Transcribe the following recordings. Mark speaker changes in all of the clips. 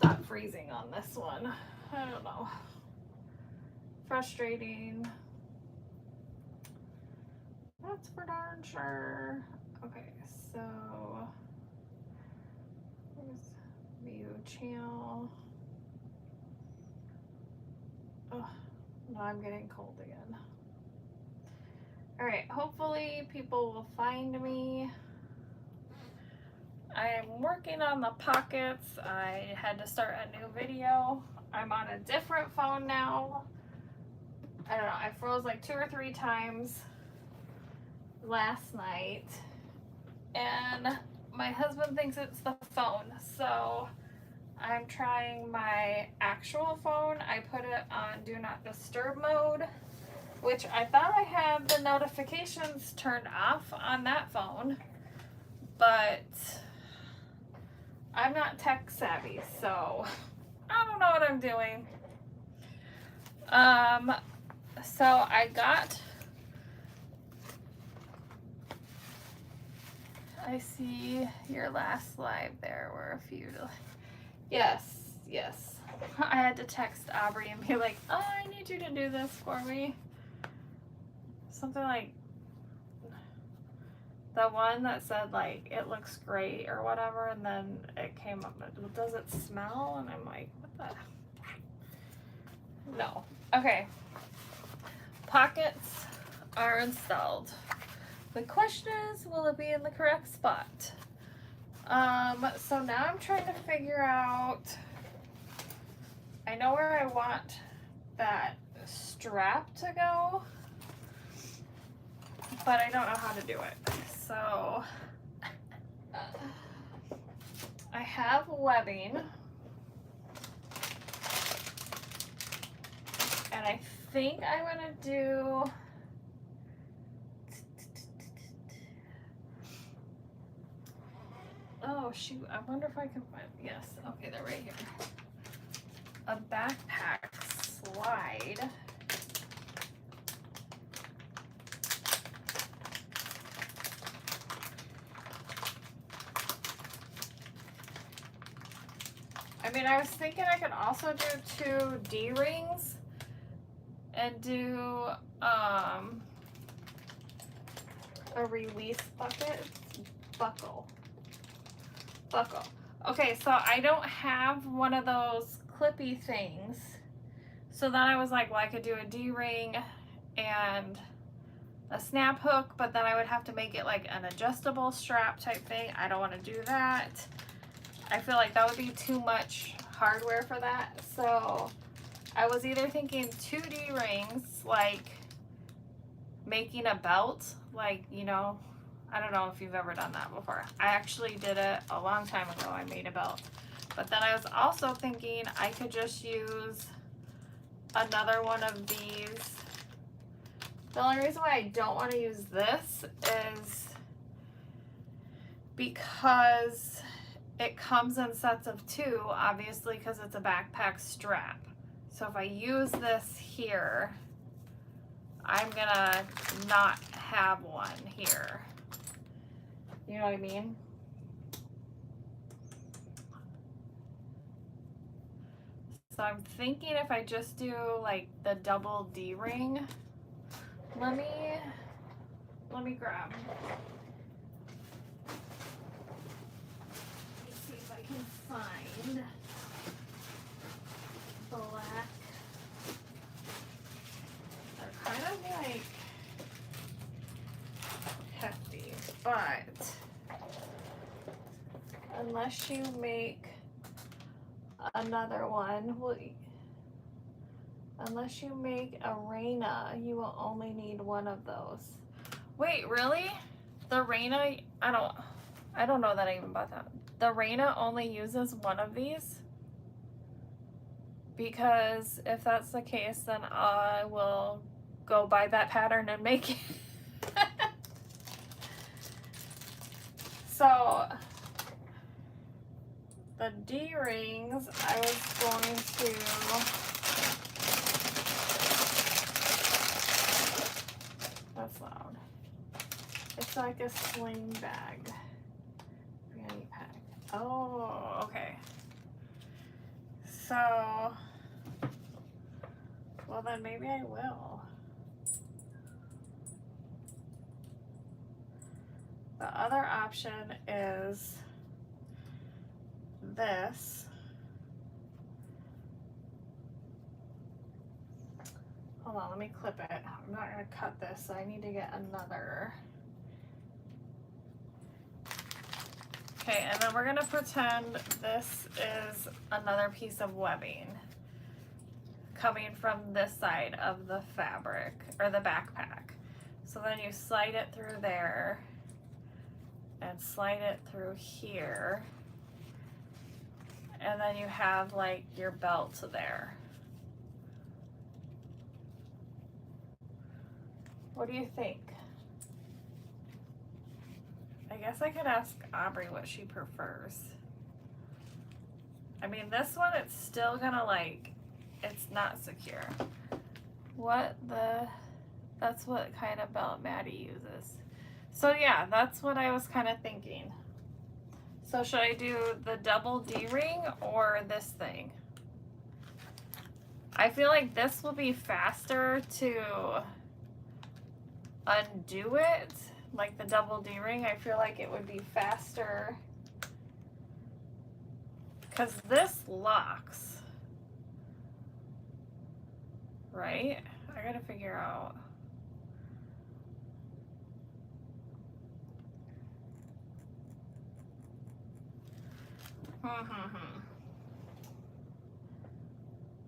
Speaker 1: stop freezing on this one. I don't know. Frustrating. That's for darn sure. Okay, so here's view channel. Oh, now I'm getting cold again. All right, hopefully people will find me. I'm working on the pockets. I had to start a new video. I'm on a different phone now. I don't know, I froze like 2 or 3 times last night. And my husband thinks it's the phone. So I'm trying my actual phone. I put it on Do Not Disturb mode, which I thought I had the notifications turned off on that phone. But I'm not tech savvy, so I don't know what I'm doing. So I see your last live there were a few. Yes. I had to text Aubrey and be like, oh, I need you to do this for me. Something like the one that said like it looks great or whatever, and then it came up, does it smell? And I'm like, what the? No. Okay. Pockets are installed. The question is, will it be in the correct spot? So now I'm trying to figure out, I know where I want that strap to go, but I don't know how to do it. So I have webbing, and I think I'm gonna do oh shoot, I wonder if I can find, yes, okay, they're right here. A backpack slide. I mean, I was thinking I could also do 2 D-rings and do a release buckle. Okay, so I don't have one of those clippy things. So then I was like, well, I could do a D-ring and a snap hook, but then I would have to make it like an adjustable strap type thing. I don't want to do that. I feel like that would be too much hardware for that. So I was either thinking 2 D-rings, like making a belt, like, you know, I don't know if you've ever done that before. I actually did it a long time ago. I made a belt. But then I was also thinking I could just use another one of these. The only reason why I don't want to use this is because it comes in sets of 2, obviously, because it's a backpack strap. So if I use this here, I'm gonna not have one here. You know what I mean? So I'm thinking if I just do like the double D-ring, let me grab. Let's see if I can find black. They're kind of like hefty, but unless you make another one, unless you make a Reina, you will only need one of those. Wait, really? The Reina, I don't know that I even bought that. The Reina only uses one of these? Because if that's the case, then I will go buy that pattern and make it. So the D-rings, I was going to, that's loud. It's like a sling bag. Fanny pack. Oh, okay. So, well then maybe I will. The other option is this. Hold on, let me clip it. I'm not gonna cut this, so I need to get another. Okay, and then we're gonna pretend this is another piece of webbing coming from this side of the fabric, or the backpack. So then you slide it through there, and slide it through here, and then you have like your belt there. What do you think? I guess I could ask Aubrey what she prefers. I mean, this one, it's still gonna like, it's not secure. That's what kind of belt Maddie uses. So yeah, that's what I was kind of thinking. So should I do the double D-ring or this thing? I feel like this will be faster to undo it, like the double D-ring. I feel like it would be faster because this locks, right? I gotta figure out.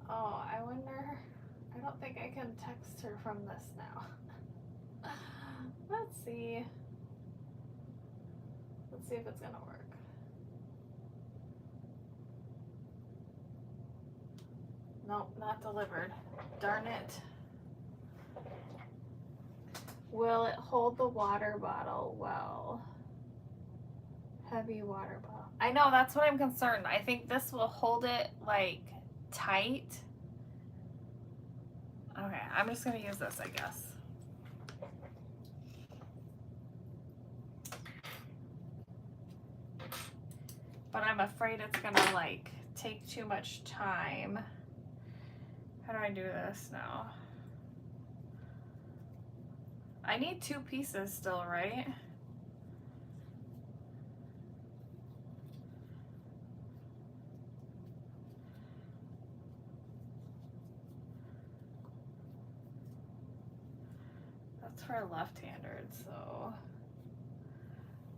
Speaker 1: Oh, I wonder, I don't think I can text her from this now. Let's see. Let's see if it's gonna work. Nope, not delivered. Darn it. Will it hold the water bottle well? Heavy water bottle. I know, that's what I'm concerned. I think this will hold it like tight. Okay, I'm just gonna use this, I guess. But I'm afraid it's gonna like take too much time. How do I do this now? I need 2 pieces still, right? That's for left-handed, so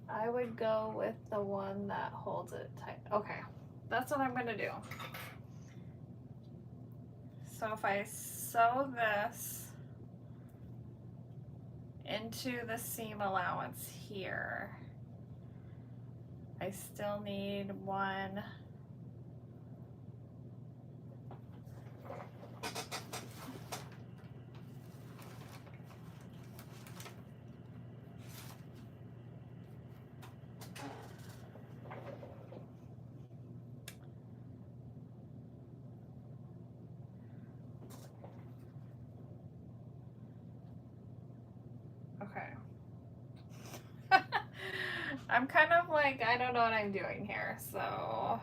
Speaker 1: I would go with the one that holds it tight. Okay, that's what I'm gonna do. So if I sew this into the seam allowance here, I still need one. Okay. I'm kind of like, I don't know what I'm doing here, so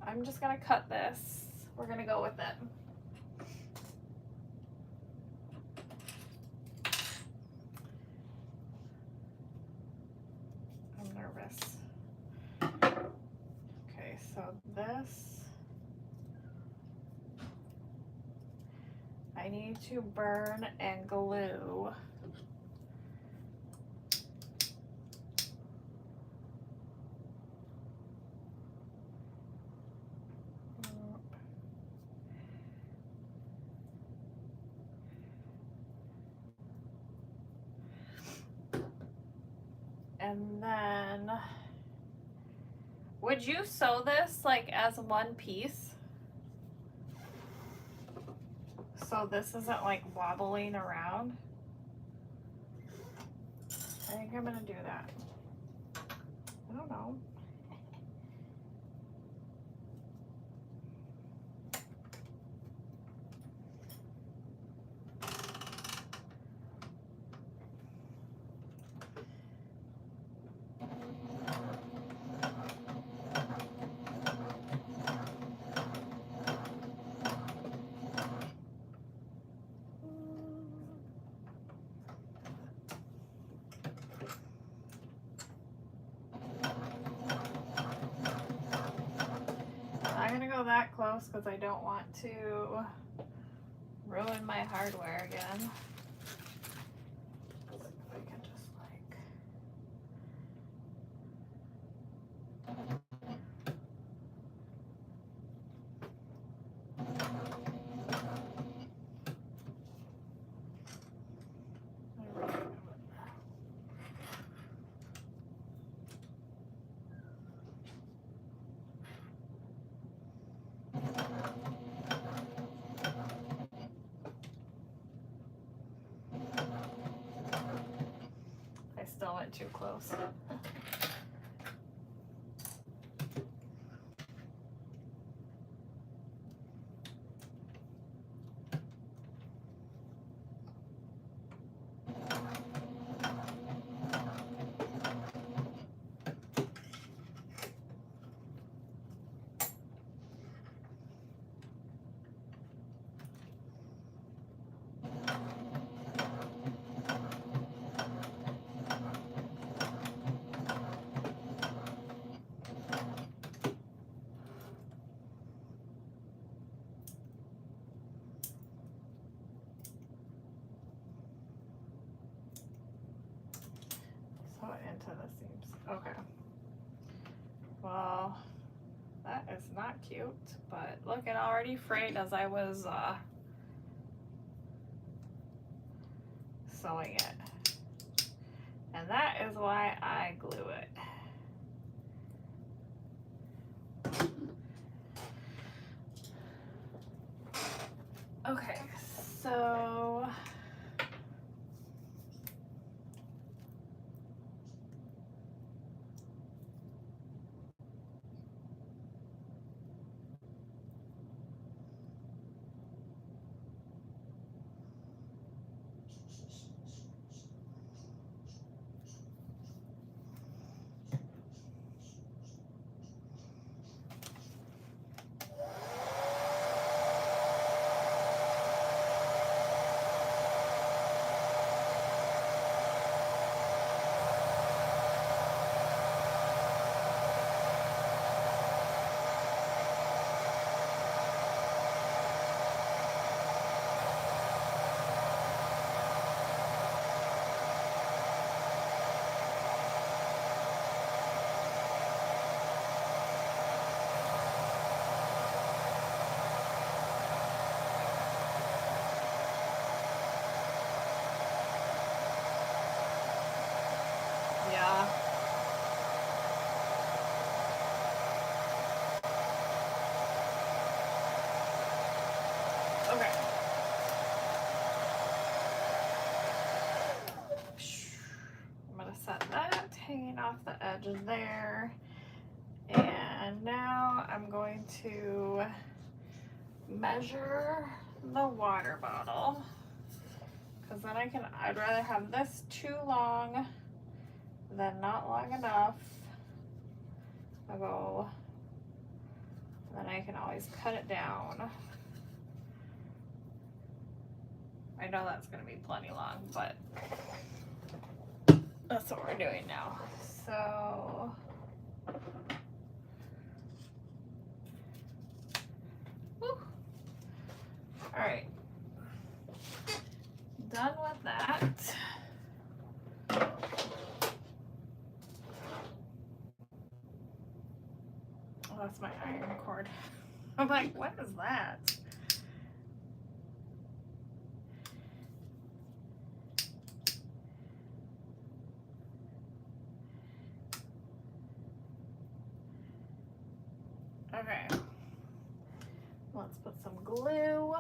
Speaker 1: I'm just gonna cut this. We're gonna go with it. I'm nervous. Okay, so this, I need to burn and glue. And then, would you sew this like as one piece? So this isn't like wobbling around? I think I'm gonna do that. I don't know. that close because I don't want to ruin my hardware again. Let's see if I can just like. I still went too close. So into the seams. Okay. Well, that is not cute, but look, it already frayed as I was sewing it. And that is why I glue it. Okay, so yeah. Okay. I'm gonna set that hanging off the edge there. And now I'm going to measure the water bottle. Because then I'd rather have this too long than not long enough. I'll go, then I can always cut it down. I know that's gonna be plenty long, but that's what we're doing now. So, whew. All right, done with that. Oh, that's my iron cord. I'm like, what is that? Okay, let's put some glue.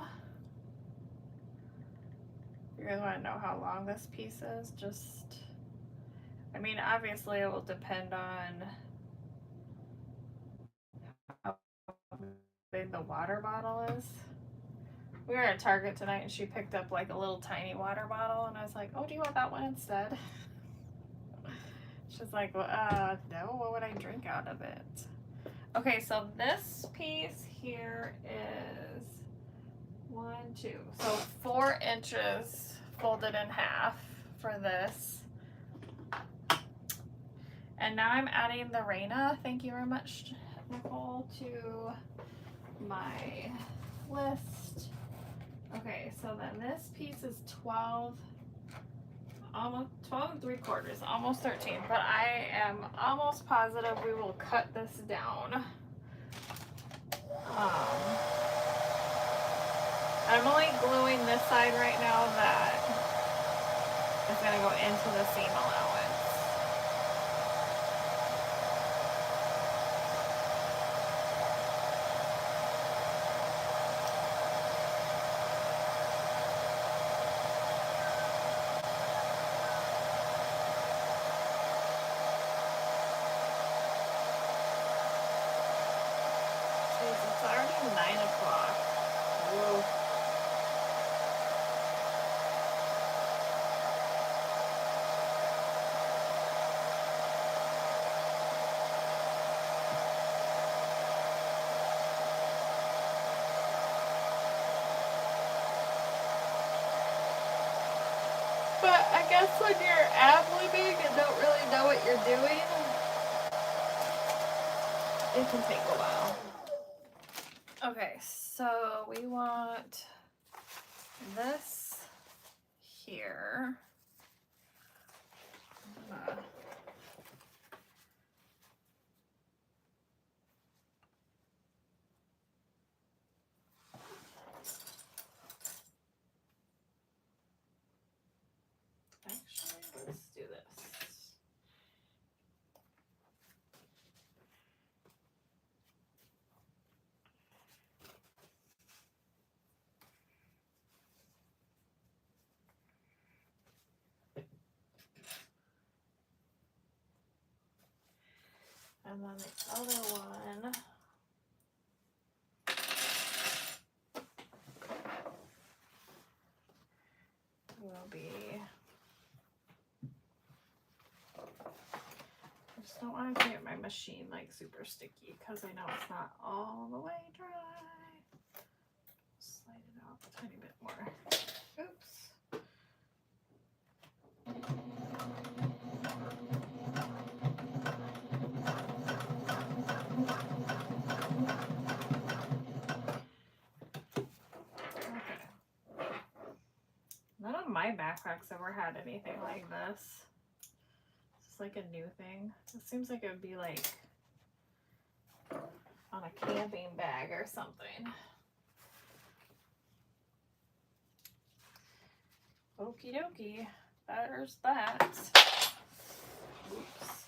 Speaker 1: You guys want to know how long this piece is? Just, I mean, obviously it will depend on how big the water bottle is. We were at Target tonight and she picked up like a little tiny water bottle and I was like, oh, do you want that one instead? She's like, well, no, what would I drink out of it? Okay, so this piece here is 1, 2, so 4 inches folded in half for this. And now I'm adding the Raina, thank you very much, Nicole, to my list. Okay, so then this piece is 12, almost 12 3/4, almost 13, but I am almost positive we will cut this down. I'm only gluing this side right now that is going to go into the seam allowance. Jeez, it's already 9 o'clock. Whoa. But I guess when you're ad-libbing and don't really know what you're doing, it can take a while. Okay, so we want this here. Actually, let's do this. And then the other one will be, I just don't want to get my machine like super sticky because I know it's not all the way dry. Slide it out a tiny bit more. Oops. None of my backpacks ever had anything like this. It's like a new thing. It seems like it would be like on a camping bag or something. Okie dokie. There's that. Oops.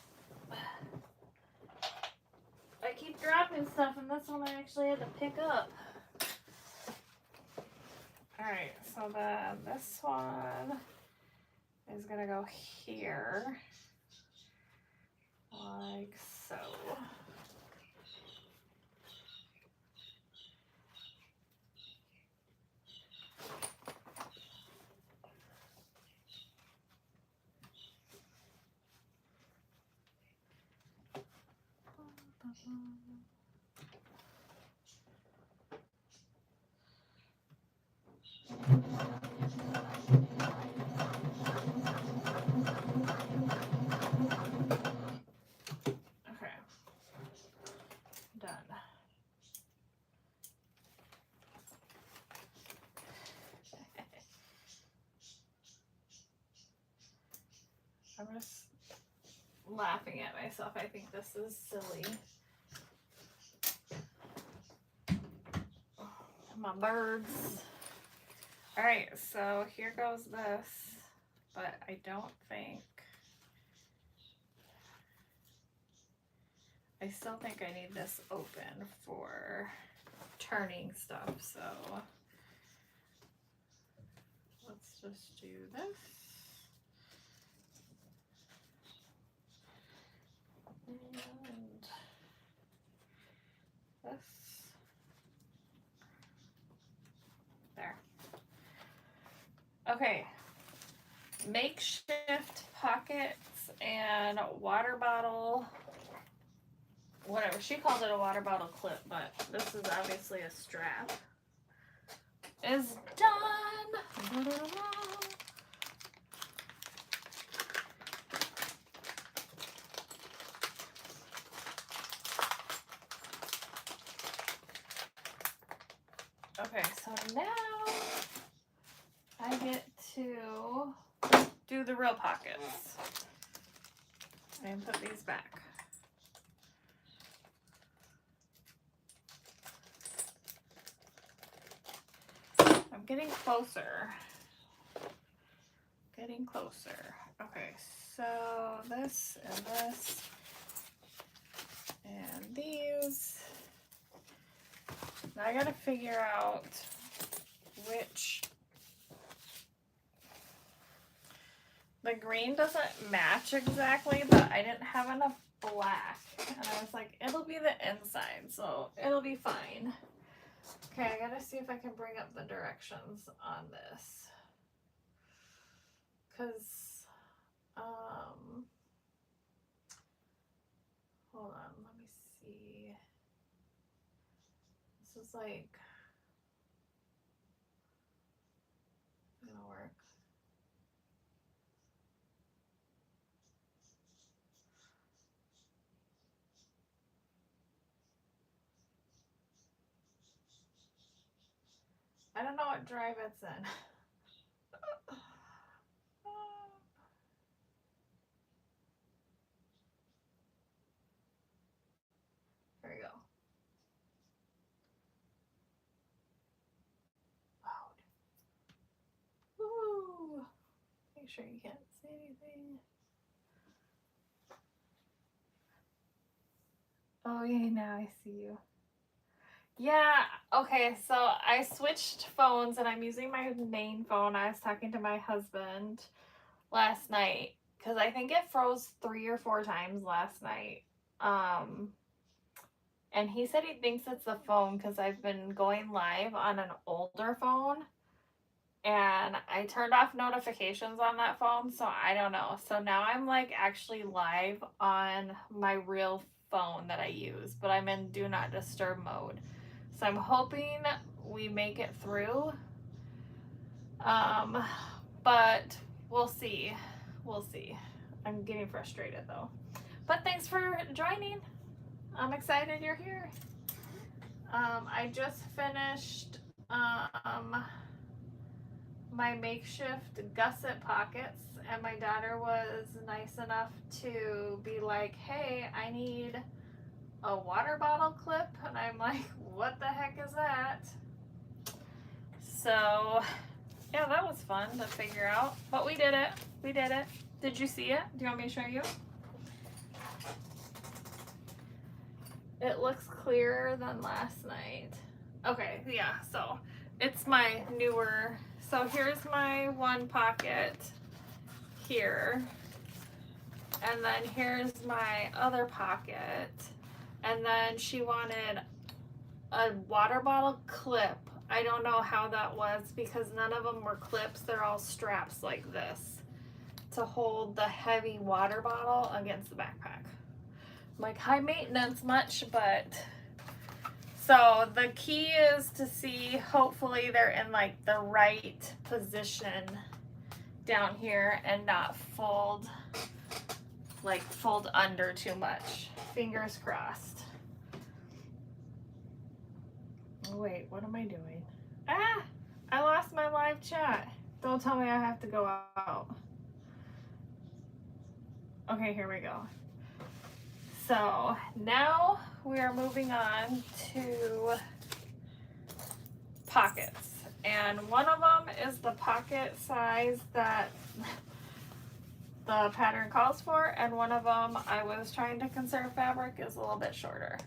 Speaker 1: I keep dropping stuff, and this one I actually had to pick up. Alright, so then this one is gonna go here, like so. Okay, done. I'm just laughing at myself. I think this is silly. My birds. Alright, so here goes this, but I don't think, I still think I need this open for turning stuff, so let's just do this. And this. There. Okay. Makeshift pockets and water bottle, whatever. She called it a water bottle clip, but this is obviously a strap. Is done. Okay, so now I get to do the real pockets and put these back. I'm getting closer. Getting closer. Okay, so this and this and these. Now I gotta figure out which. The green doesn't match exactly, but I didn't have enough black. And I was like, it'll be the inside, so it'll be fine. Okay, I gotta see if I can bring up the directions on this. Cause, hold on, let me see. This is like, gonna work. I don't know what drive it's in. Here we go. Loud. Woo! Make sure you can't see anything. Oh yeah, now I see you. Yeah, okay, so I switched phones and I'm using my main phone. I was talking to my husband last night because I think it froze 3 or 4 times last night. And he said he thinks it's the phone because I've been going live on an older phone and I turned off notifications on that phone, so I don't know. So now I'm like actually live on my real phone that I use, but I'm in do not disturb mode. So I'm hoping we make it through. But we'll see. We'll see. I'm getting frustrated though. But thanks for joining. I'm excited you're here. I just finished my makeshift gusset pockets, and my daughter was nice enough to be like, hey, I need a water bottle clip, and I'm like, what the heck is that? So yeah, that was fun to figure out, but we did it. We did it. Did you see it? Do you want me to show you? It looks clearer than last night. Okay, yeah, so it's my newer. So here's my one pocket here, and then here's my other pocket, and then she wanted a water bottle clip. I don't know how that was because none of them were clips. They're all straps like this to hold the heavy water bottle against the backpack. Like high maintenance much, but so the key is to see, hopefully they're in like the right position down here and not fold under too much. Fingers crossed. Oh, wait, what am I doing? Ah, I lost my live chat. Don't tell me I have to go out. Okay, here we go. So now we are moving on to pockets. And one of them is the pocket size that the pattern calls for, and one of them, I was trying to conserve fabric, is a little bit shorter.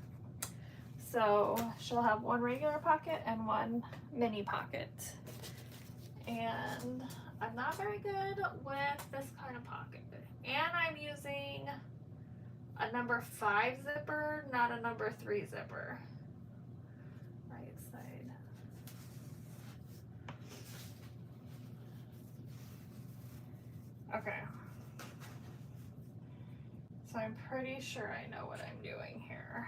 Speaker 1: So she'll have one regular pocket and one mini pocket. And I'm not very good with this kind of pocket. And I'm using a number 5 zipper, not a number 3 zipper. Right side. Okay. So I'm pretty sure I know what I'm doing here.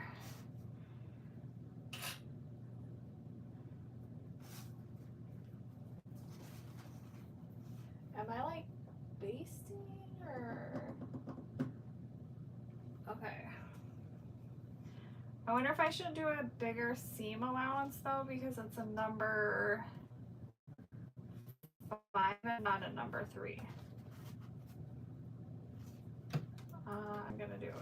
Speaker 1: Am I like basting or? Okay. I wonder if I should do a bigger seam allowance though, because it's a number 5 and not a number 3. I'm gonna do it.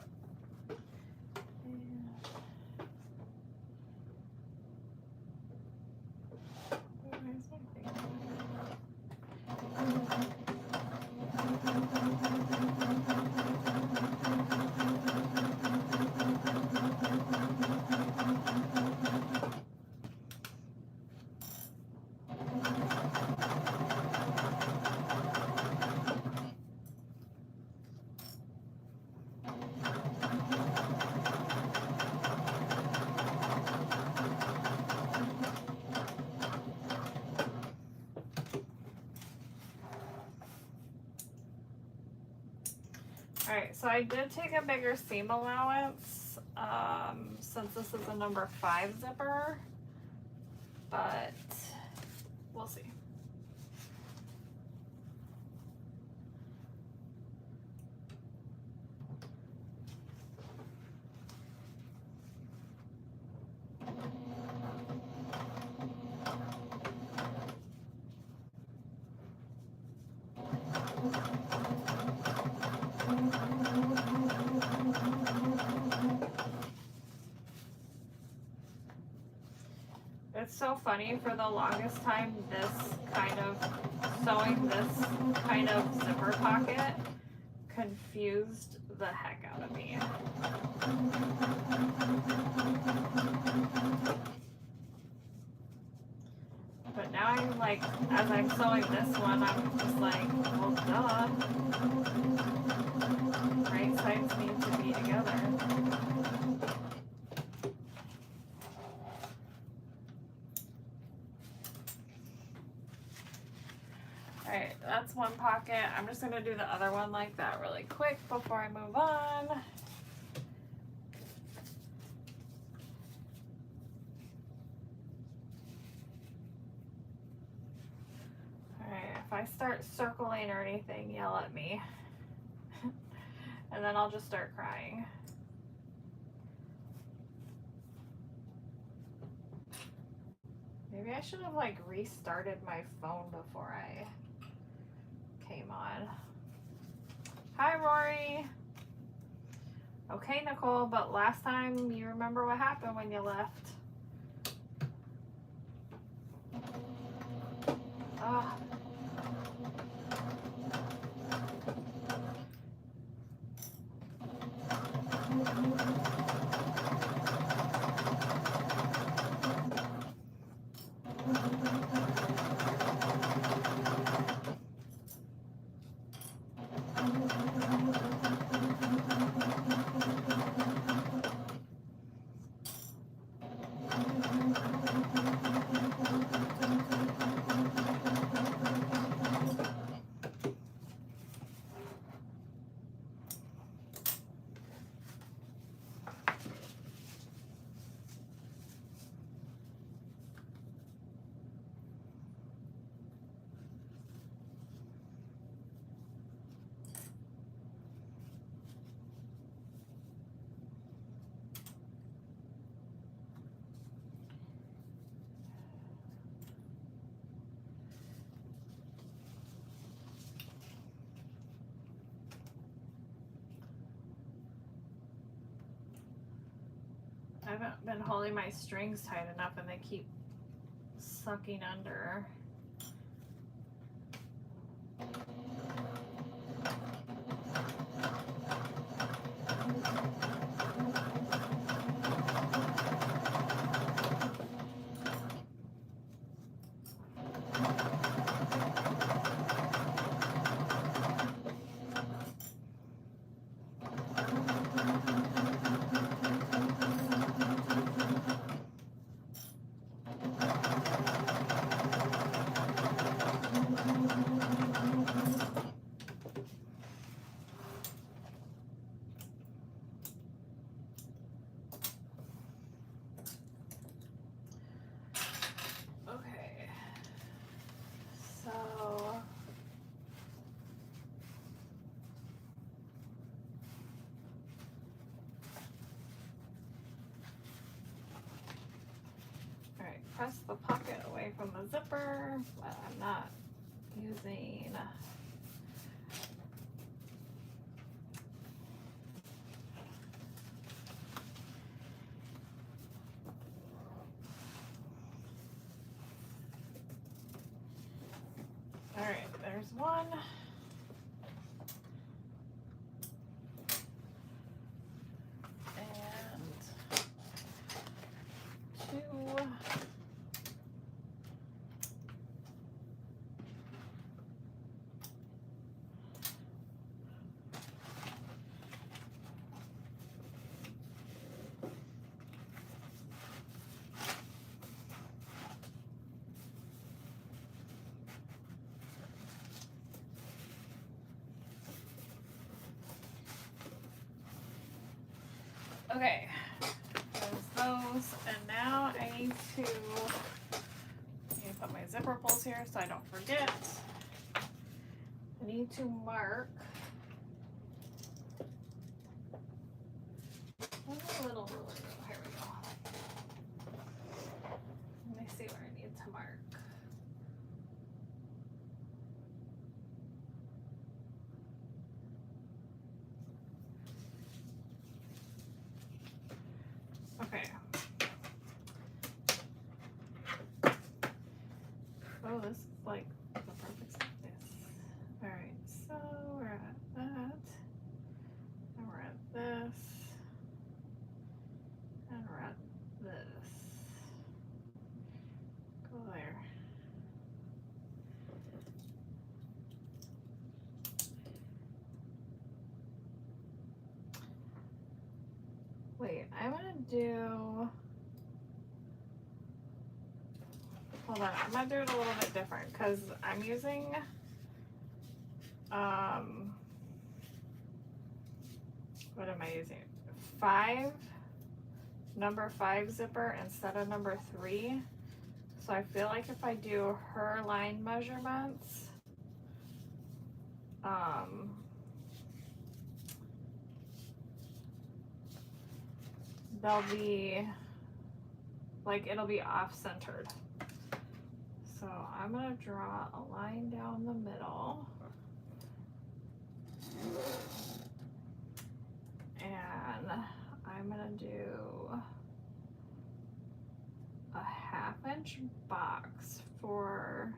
Speaker 1: Alright, so I did take a bigger seam allowance since this is a number 5 zipper, but we'll see. It's so funny, for the longest time sewing this kind of zipper pocket confused the heck out of me. But now I'm like, as I'm sewing this one, I'm just like, well, duh. Right sides need to be together. Alright, that's one pocket. I'm just going to do the other one like that really quick before I move on. Alright, if I start circling or anything, yell at me. And then I'll just start crying. Maybe I should have like restarted my phone before I came on. Hi, Rory. Okay, Nicole, but last time you remember what happened when you left. Oh. I haven't been holding my strings tight enough and they keep sucking under. press the pocket away from the zipper, but I'm not using. All right, there's one. Okay, there's those, and now I need to put my zipper pulls here so I don't forget. I need to mark a little ruler. Here we go. Let me see where I need to mark. Okay. Oh, this is like the perfect space. All right, so we're at that, and we're at this, and we're at this. Go there. Wait, I'm gonna do. Hold on, I'm gonna do it a little bit different because I'm using what am I using? Number 5 zipper instead of number 3. So I feel like if I do her line measurements, they'll be like, it'll be off-centered. So I'm gonna draw a line down the middle. And I'm gonna do a 1/2 inch box for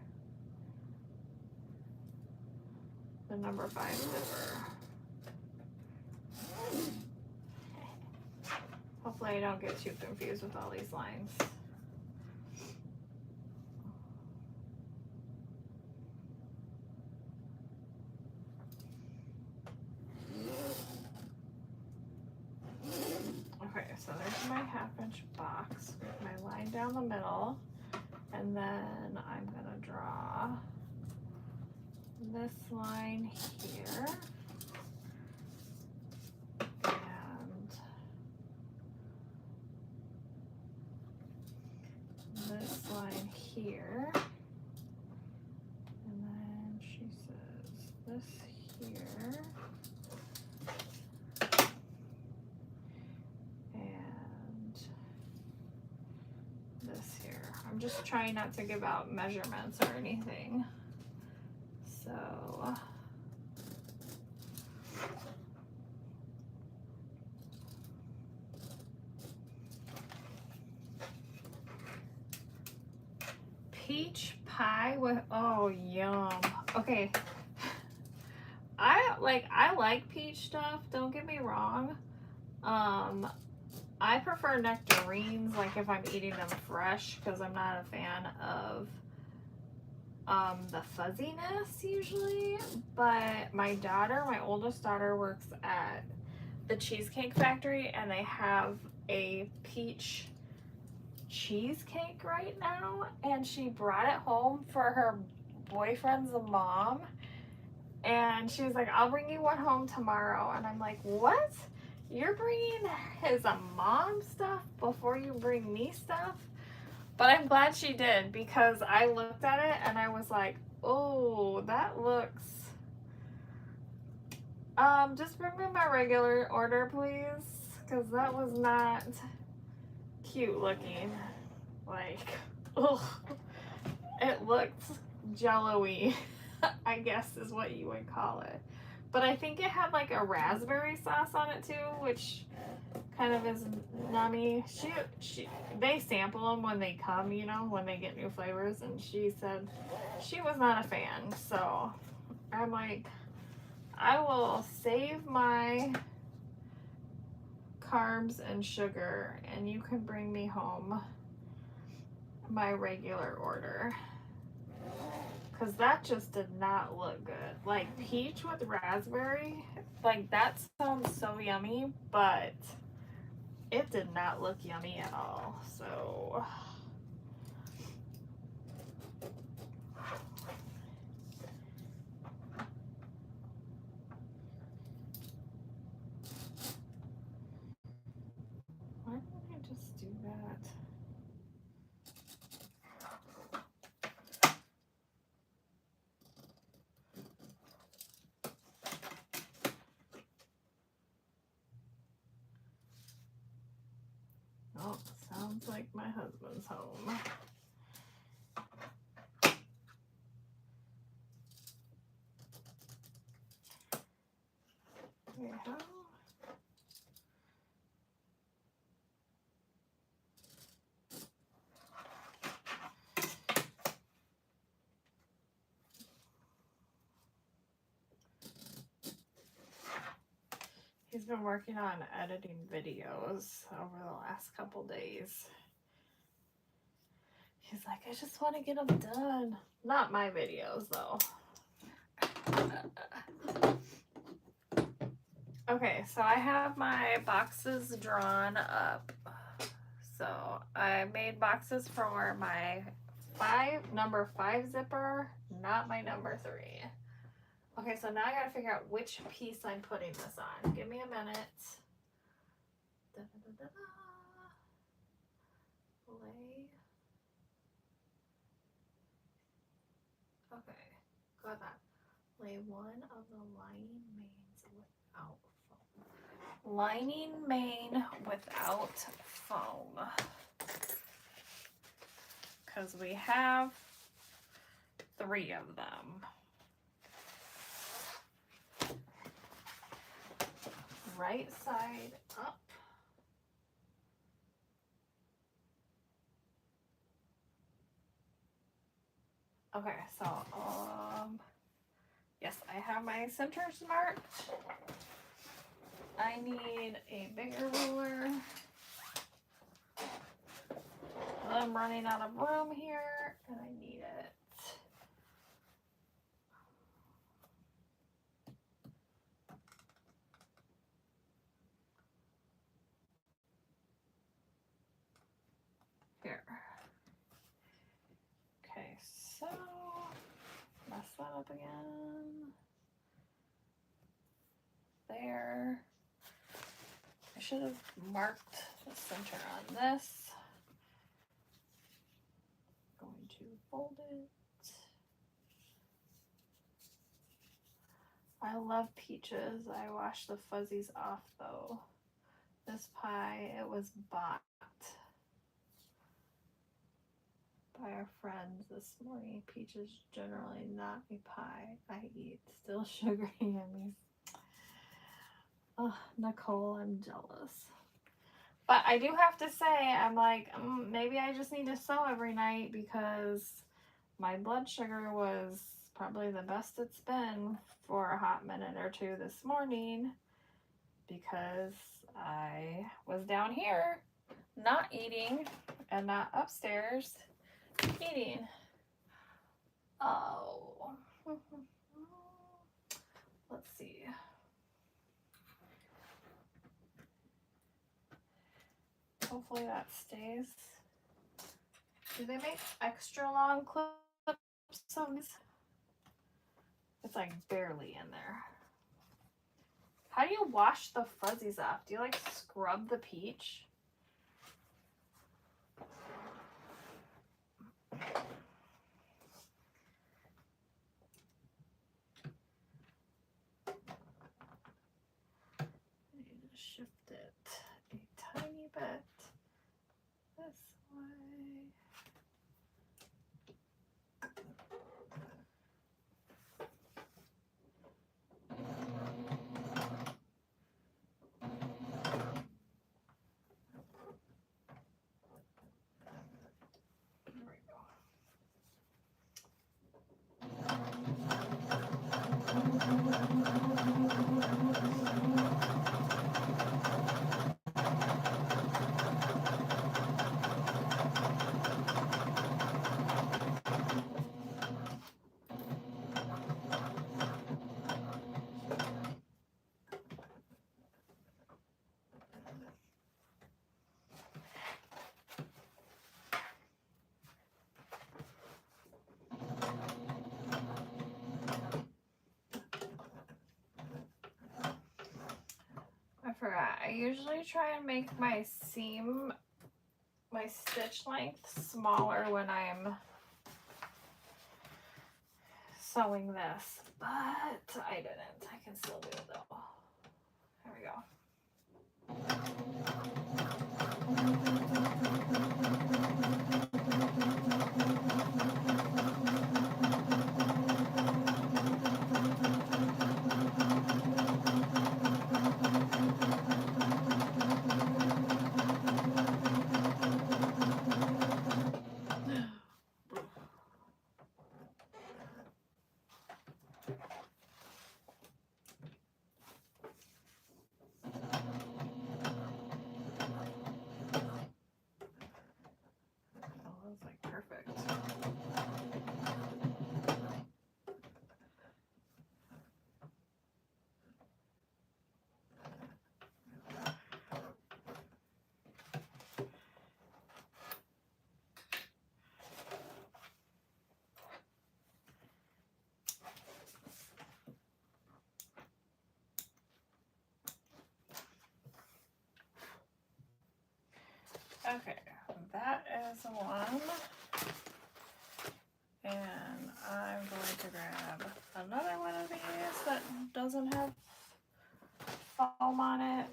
Speaker 1: the number 5 zipper. Hopefully I don't get too confused with all these lines. Okay, so there's my 1/2 inch box with my line down the middle, and then I'm gonna draw this line here, and this line here, and then she says this here, and this here. I'm just trying not to give out measurements or anything. So peach pie with, oh, yum. Okay. I like peach stuff, don't get me wrong. I prefer nectarines, like if I'm eating them fresh, because I'm not a fan of the fuzziness usually. But my oldest daughter works at the Cheesecake Factory, and they have a peach cheesecake right now, and she brought it home for her boyfriend's mom, and she was like, I'll bring you one home tomorrow. And I'm like, what? You're bringing his mom stuff before you bring me stuff? But I'm glad she did, because I looked at it and I was like, oh, that looks, just bring me my regular order, please, because that was not cute looking. Like, Ugh. It looked jello-y, I guess is what you would call it. But I think it had like a raspberry sauce on it too, which kind of is nummy. They sample them when they come, you know, when they get new flavors, and she said she was not a fan. So I'm like, I will save my carbs and sugar, and you can bring me home my regular order. Because that just did not look good. Like peach with raspberry, like that sounds so yummy, but it did not look yummy at all. So why didn't I just do that? Oh, sounds like my husband's home. Here, how? He's been working on editing videos over the last couple days. He's like, I just want to get them done. Not my videos, though. Okay, so I have my boxes drawn up. So I made boxes for my number 5 zipper, not my number 3. Okay, so now I gotta figure out which piece I'm putting this on. Give me a minute. Da, da, da, da, da. Lay. Okay, got that. Lay one of the lining mains without foam. Lining main without foam. Because we have 3 of them. Right side up. Okay, so yes, I have my centers marked. I need a bigger ruler. I'm running out of room here, and I need it. Here. Okay, so mess that up again. There. I should have marked the center on this. Going to fold it. I love peaches. I washed the fuzzies off though. This pie, it was bought by our friends this morning. Peaches generally not a pie I eat. Still sugary yummies. Oh, Nicole, I'm jealous. But I do have to say, I'm like, maybe I just need to sew every night because my blood sugar was probably the best it's been for a hot minute or two this morning because I was down here not eating and not upstairs eating. Oh. Let's see. Hopefully that stays. Do they make extra long clips on these? It's like barely in there. How do you wash the fuzzies off? Do you like scrub the peach? I need to shift it a tiny bit this way. you're at. I usually try and make my seam, my stitch length smaller when I'm sewing this, but I didn't. I can still do it though. There we go. Okay, that is one. And I'm going to grab another one of these that doesn't have foam on it.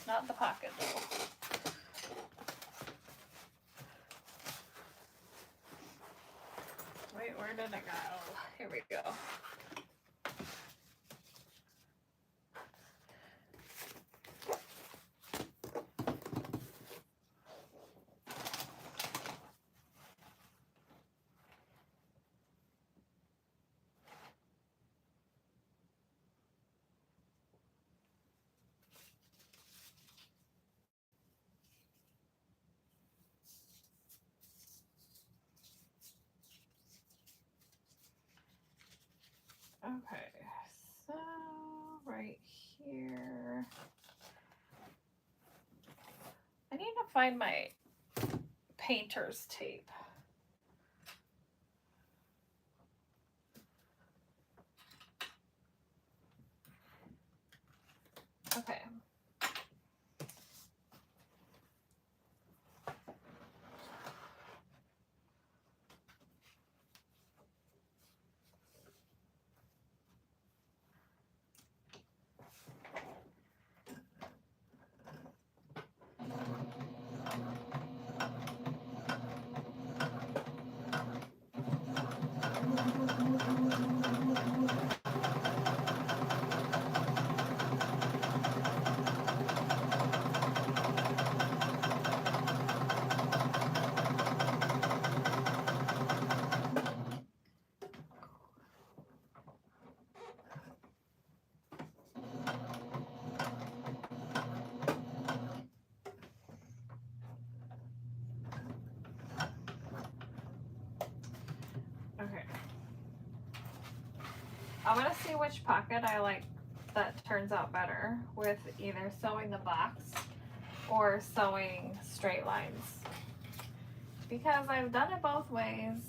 Speaker 1: Not the pocket though. Wait, where did it go? Here we go. Okay, so right here, I need to find my painter's tape. Okay. Okay. I'm gonna see which pocket I like that turns out better with either sewing the box or sewing straight lines. Because I've done it both ways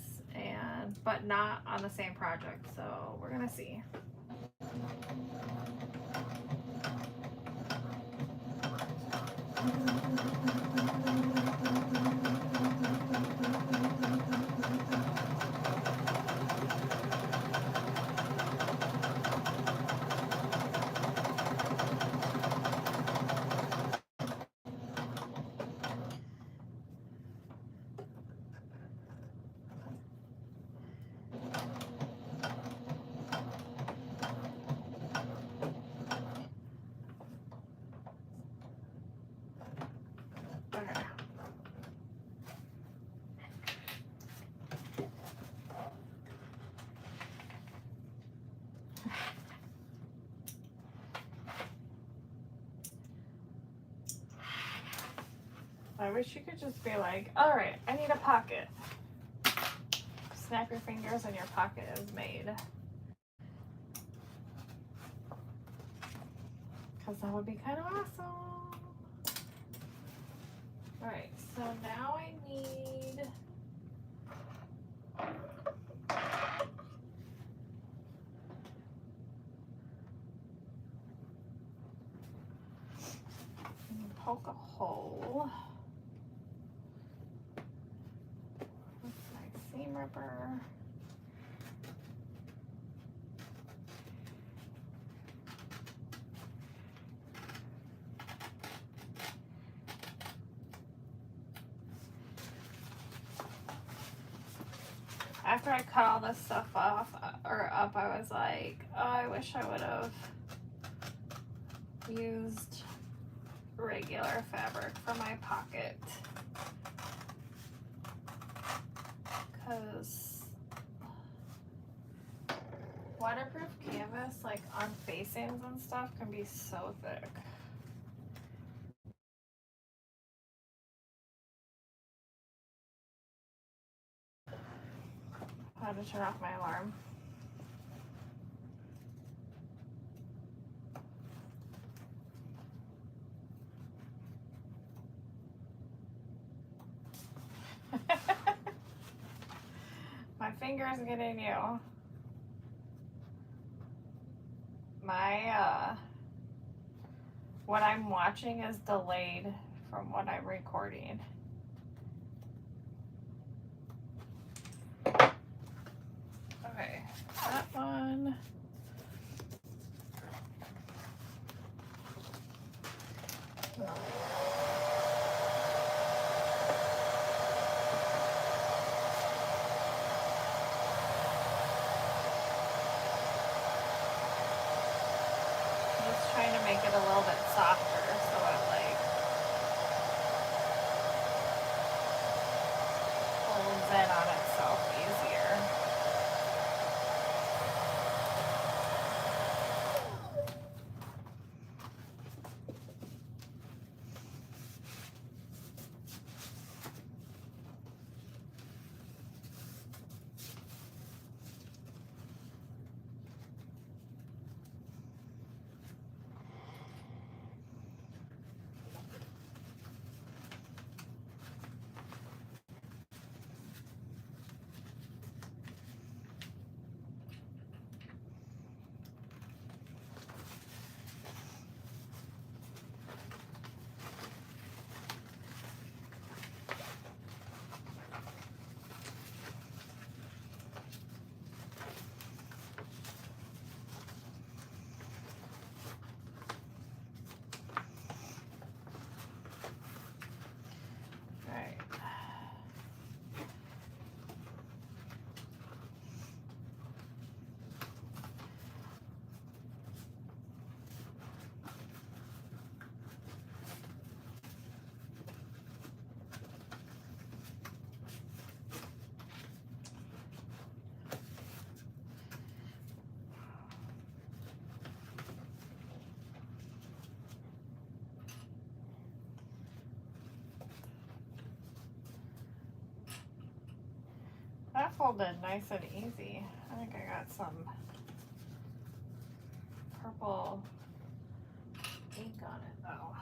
Speaker 1: but not on the same project, so we're gonna see. Okay. I wish you could just be like, all right, I need a pocket. Snap your fingers and your pocket is made. Because that would be kind of awesome. All right, so now I need poke a hole with my seam ripper. After I cut all this stuff off or up, I was like, oh, I wish I would have used regular fabric for my pocket, because waterproof canvas, like on facings and stuff, can be so thick. I had to turn off my alarm. My finger's getting you. My what I'm watching is delayed from what I'm recording. Okay, that one. Just trying to make it a little bit softer so it like holds in on itself easier. That folded nice and easy. I think I got some purple ink on it though.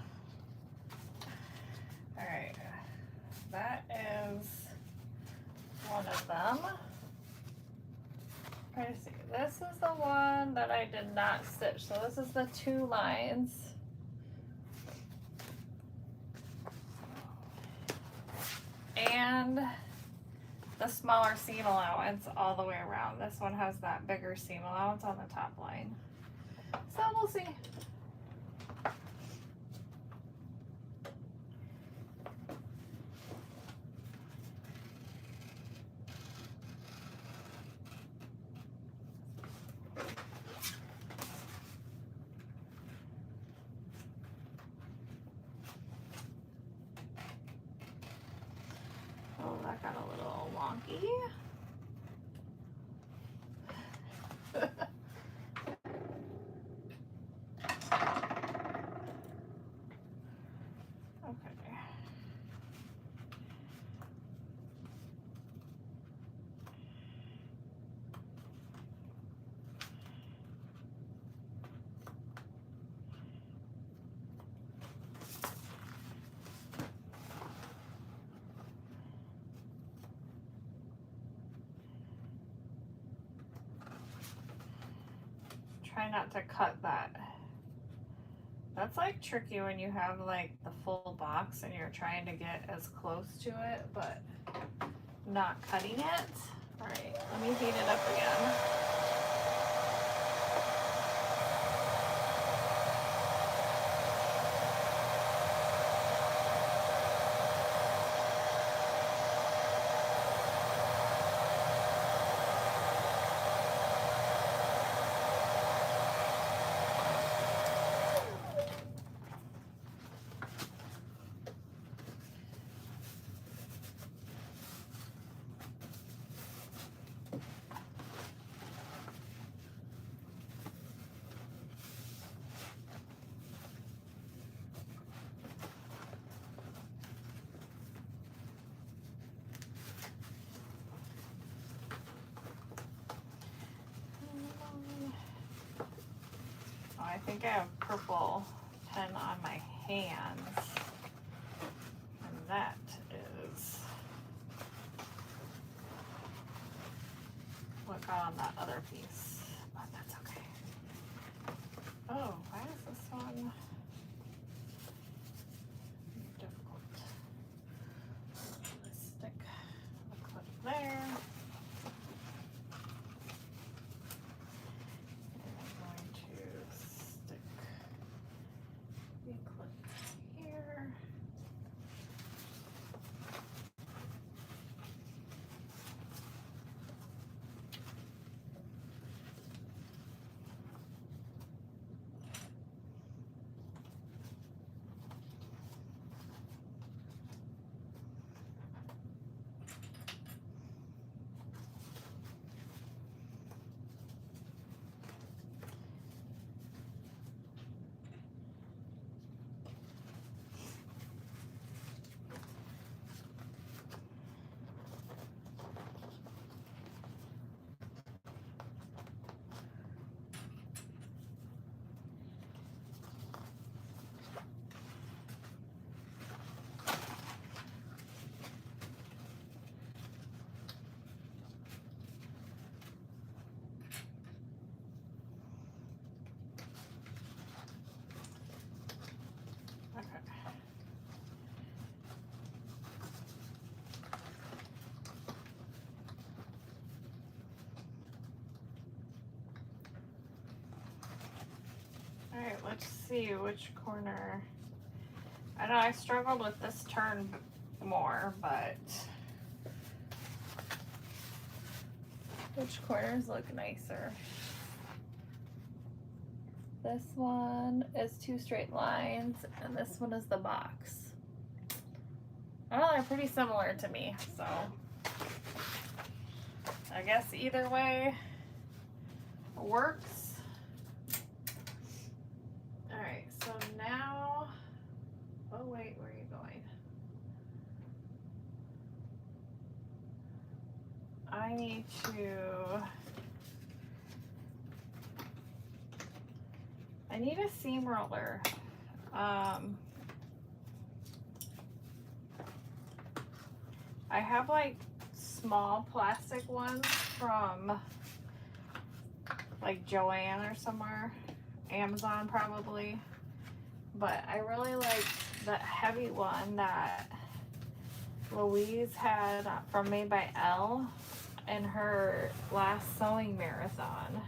Speaker 1: Alright, that is one of them. Try to see. This is the one that I did not stitch. So this is the 2 lines. And the smaller seam allowance all the way around. This one has that bigger seam allowance on the top line. So we'll see. Oh, that got a little wonky. Okay. Try not to cut that That's like tricky when you have like the full box and you're trying to get as close to it, but not cutting it. All right, let me heat it up again. I think I have purple pen on my hands, and that is what got on that other piece, but that's okay. Oh, why is this one difficult? Let's stick a clip there. All right, let's see which corner. I know I struggled with this turn more, but which corners look nicer? This one is 2 straight lines, and this one is the box. Oh, they're pretty similar to me, so I guess either way works. All right, so now, oh wait, where are you going? I need a seam roller. I have like small plastic ones from like Joann or somewhere, Amazon probably, but I really like the heavy one that Louise had from Made by Elle in her last sewing marathon.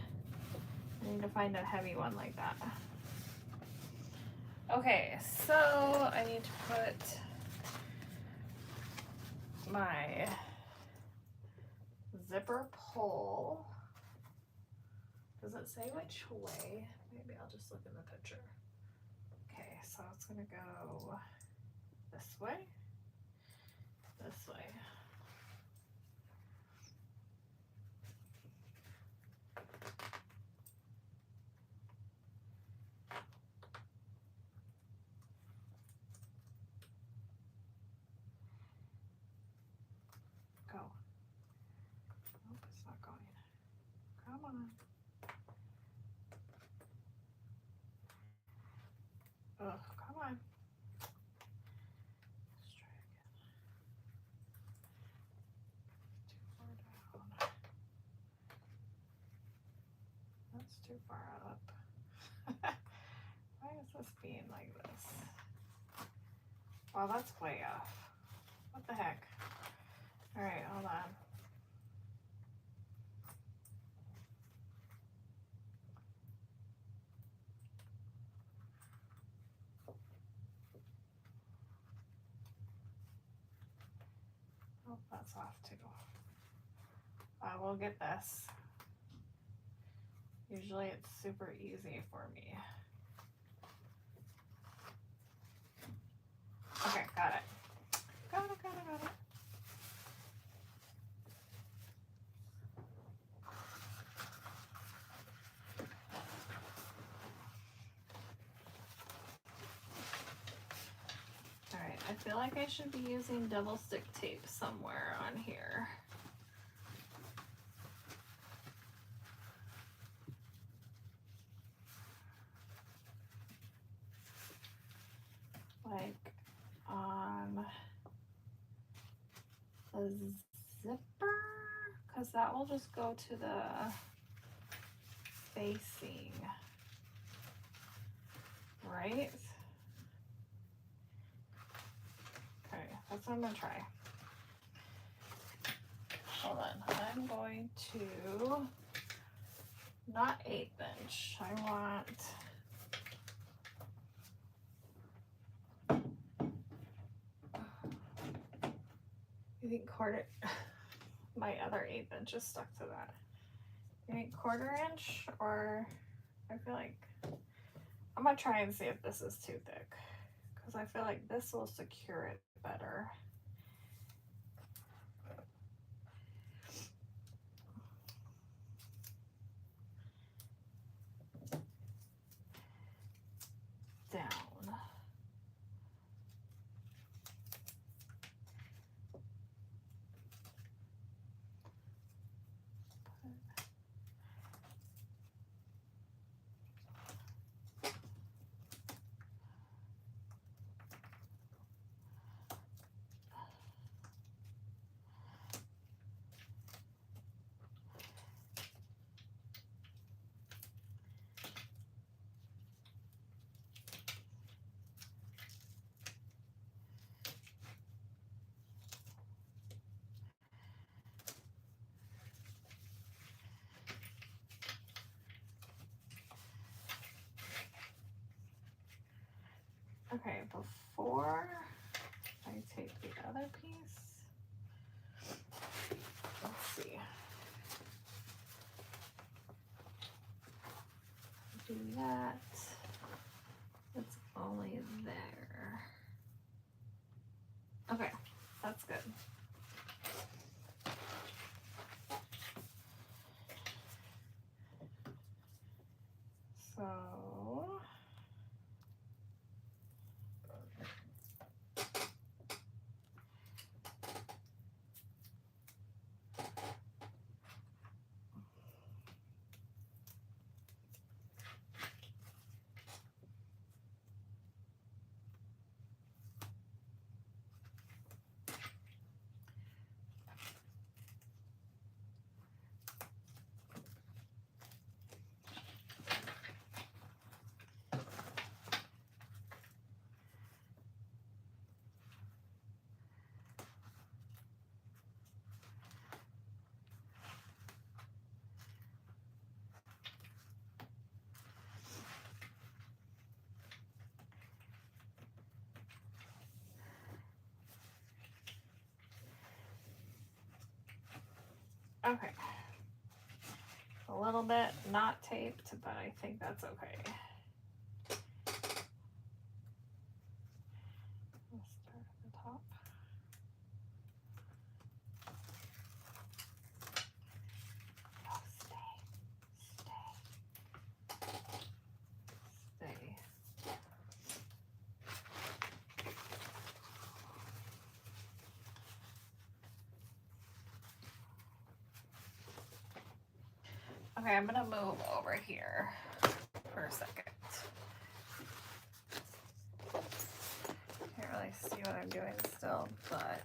Speaker 1: I need to find a heavy one like that. Okay, so I need to put my zipper pull. Does it say which way? Maybe I'll just look in the picture. Okay, so it's gonna go this way, this way. Go. Nope, it's not going. Come on. Oh, come on. Let's try again. Too far down. That's too far up. Why is this being like this? Wow, that's way off. What the heck? All right, hold on. Oh, that's off too. I will get this. Usually it's super easy for me. Okay, got it. Got it. All right, I feel like I should be using double stick tape somewhere on here. Like on the zipper, because that will just go to the facing, right? Okay, that's what I'm gonna try. Hold on, I'm going to, not 1/8 inch, I want, you think quarter, my other 1/8 inch is stuck to that. You think 1/4 inch, or I feel like, I'm gonna try and see if this is too thick, because I feel like this will secure it better. Down. Okay, before I take the other piece, let's see. Do that. It's only there. Okay, that's good. So okay, a little bit not taped, but I think that's okay. Let's start at the top. Oh, stay. Okay, I'm gonna move over here for a second. Can't really see what I'm doing still, but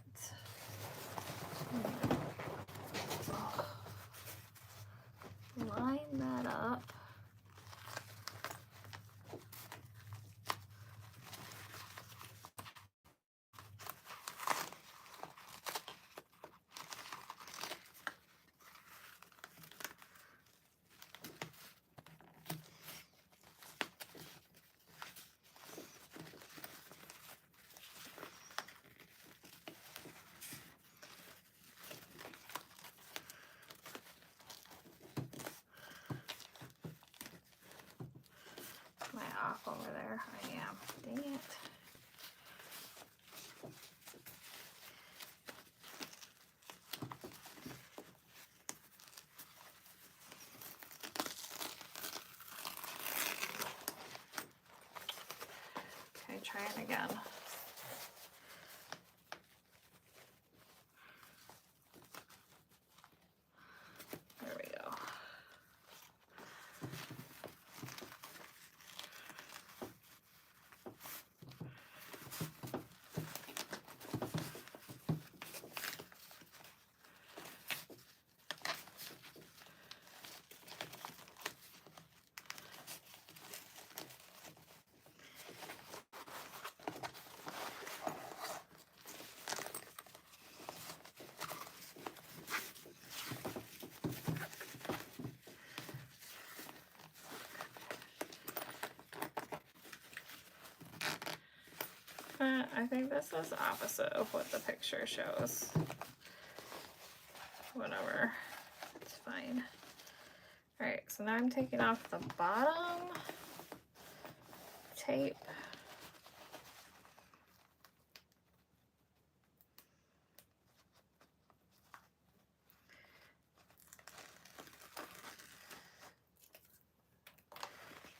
Speaker 1: line that up. over there. I am. Dang it. Okay, try it again. There we go. I think this is opposite of what the picture shows. Whatever, it's fine. All right, so now I'm taking off the bottom tape.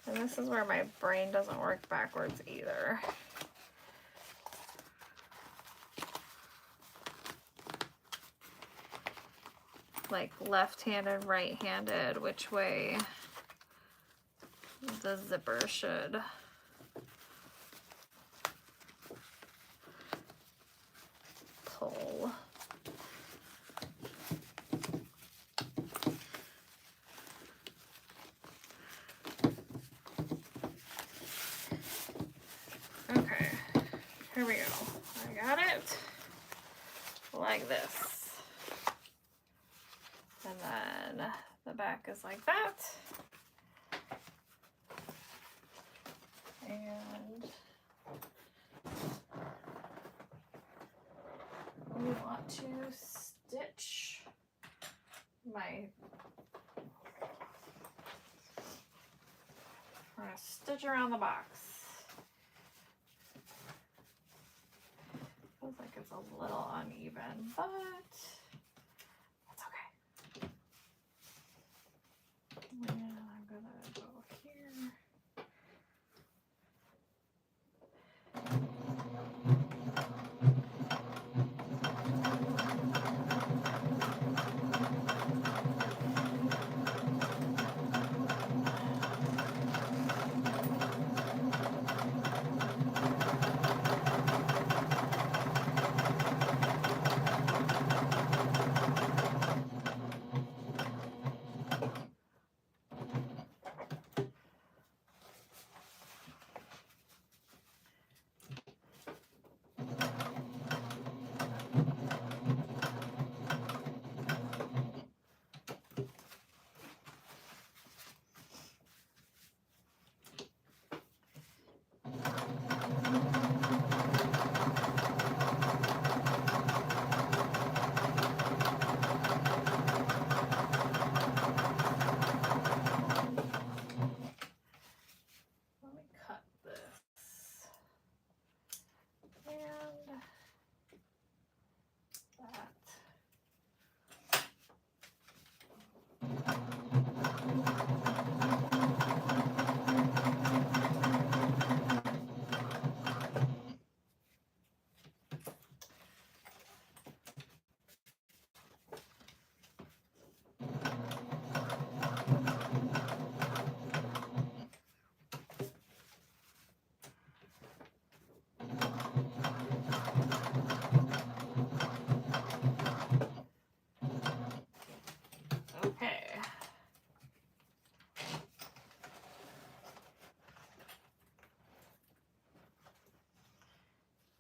Speaker 1: And this is where my brain doesn't work backwards either. Like left-handed, right-handed, which way the zipper should pull. Okay, here we go. I got it like this. And then the back is like that. And we want to stitch my, we're gonna stitch around the box. Feels like it's a little uneven, but that's okay. And I'm gonna go here. Okay.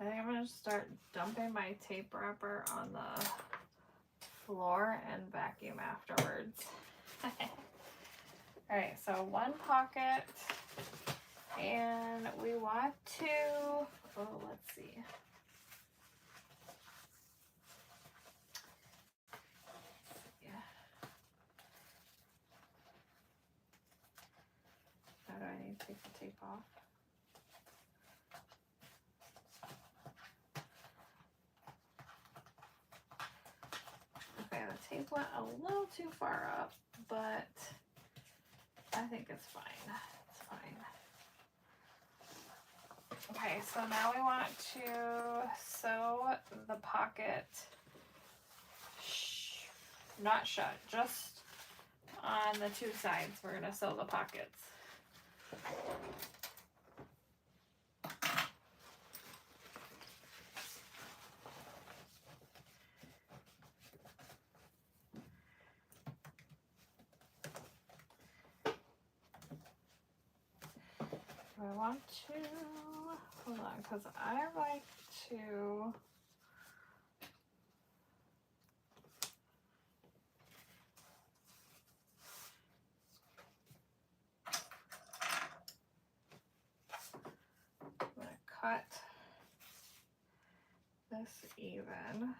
Speaker 1: I think I'm going to start dumping my tape wrapper on the floor and vacuum afterwards. Alright, so one pocket, and we want to, oh, let's see. Yeah. How do I need to take the tape off? tape went a little too far up, but I think it's fine. It's fine. Okay, so now we want to sew the pocket, not shut, just on the two sides. We're going to sew the pockets. I want to, hold on, because I like to, I'm going to cut this even.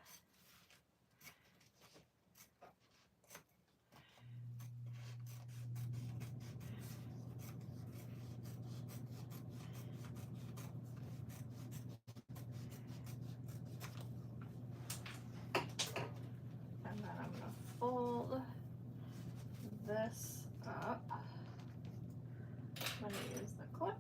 Speaker 1: And then I'm going to fold this up. I'm going to use the clip.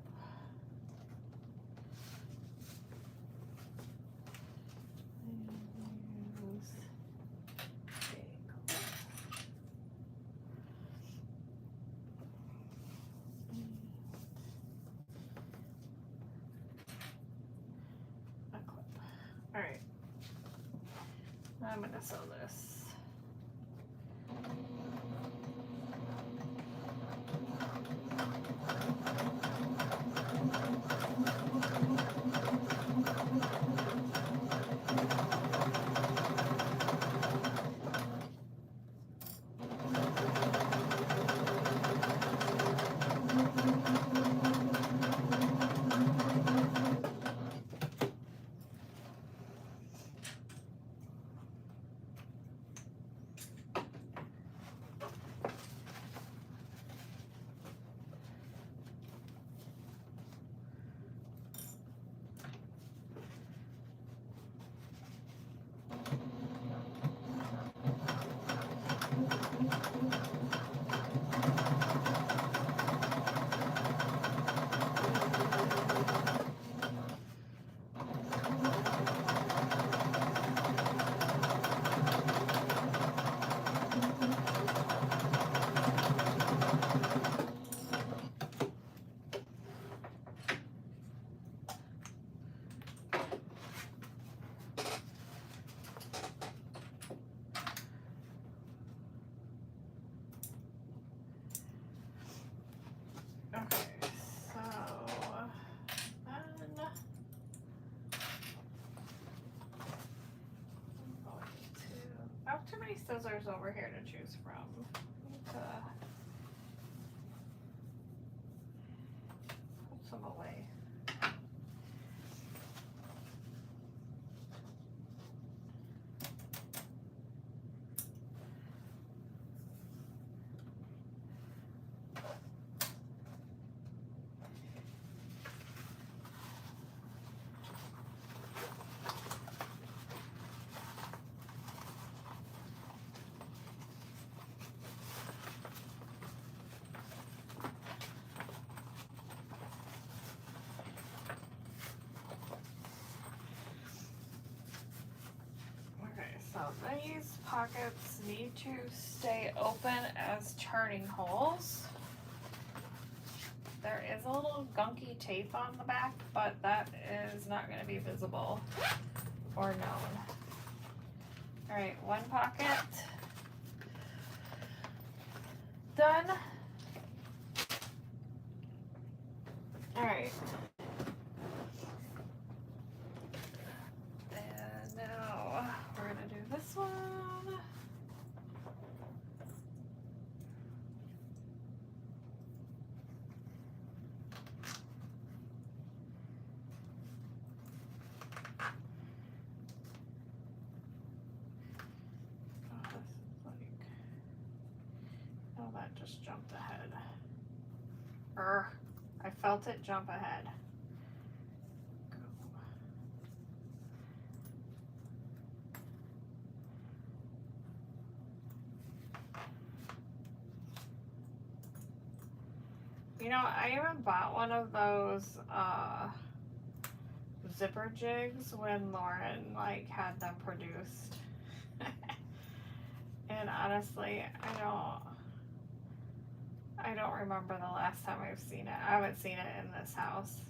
Speaker 1: All right, I'm going to sew this. Okay, so then I'm going to, I have too many scissors over here to choose from. I need to put some away. So these pockets need to stay open as turning holes. There is a little gunky tape on the back, but that is not going to be visible or known. All right, one pocket done. All right. And now we're going to do this one. That just jumped ahead. I felt it jump ahead. Go. You know, I even bought one of those zipper jigs when Lauren like had them produced. And honestly, I don't remember the last time I've seen it. I haven't seen it in this house.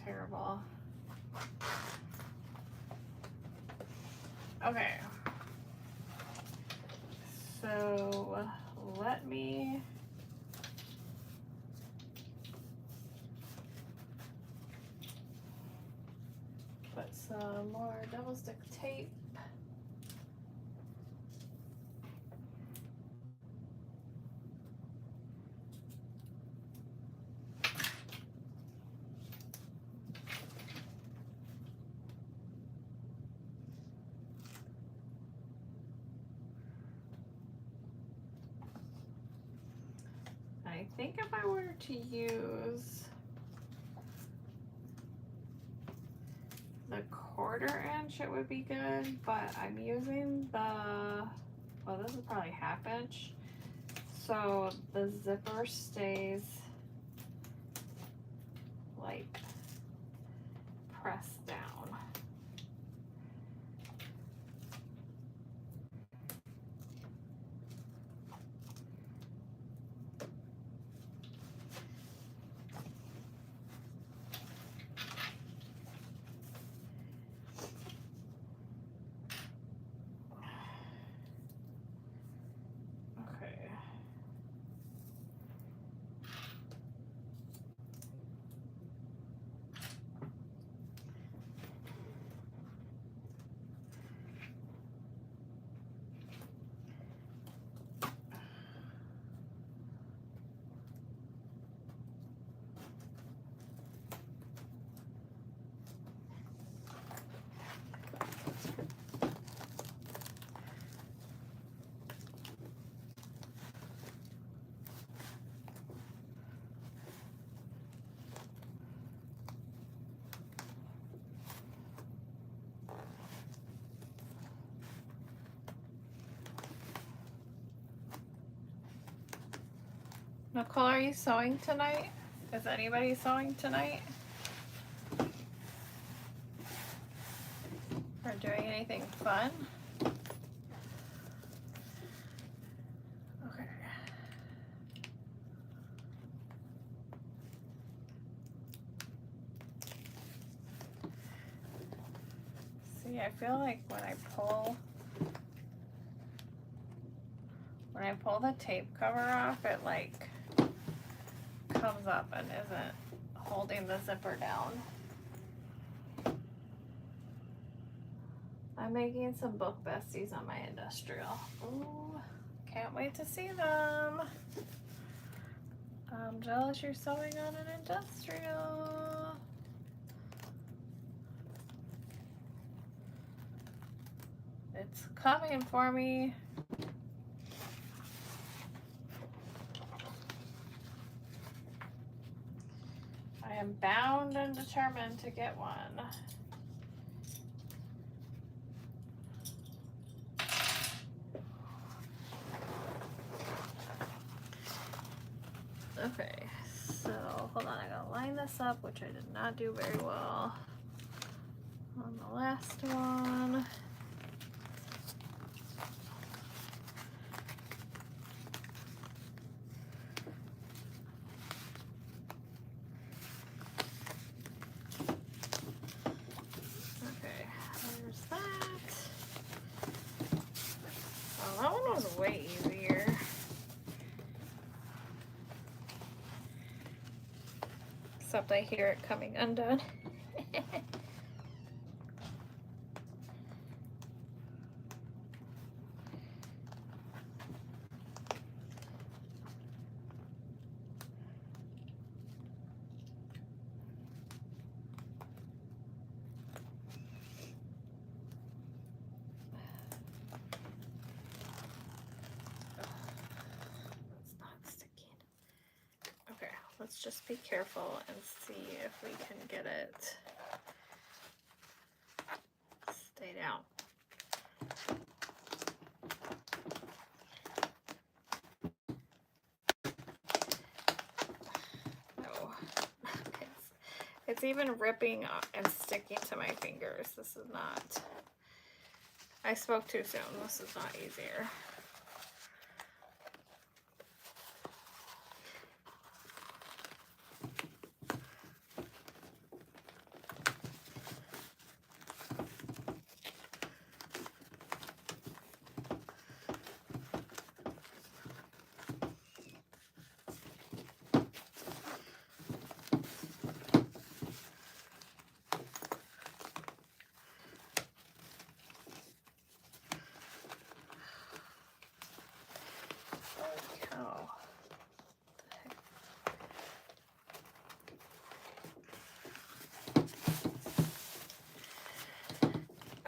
Speaker 1: Terrible. Okay. So let me put some more double stick tape. I think if I were to use the 1/4 inch, it would be good, but I'm using the, well, this is probably 1/2 inch, so the zipper stays like pressed down. Okay. Nicole, are you sewing tonight? Is anybody sewing tonight? Or doing anything fun? Okay. See, I feel like when I pull the tape cover off, it like comes up and isn't holding the zipper down. I'm making some book besties on my industrial. Ooh, can't wait to see them. I'm jealous you're sewing on an industrial. It's coming for me. I am bound and determined to get one. Okay, so hold on, I gotta line this up, which I did not do very well on the last one. Okay, there's that. Oh, that one was way easier. Except I hear it coming undone. Let's just be careful and see if we can get it stay down. It's even ripping and sticking to my fingers. This is not, I spoke too soon. This is not easier.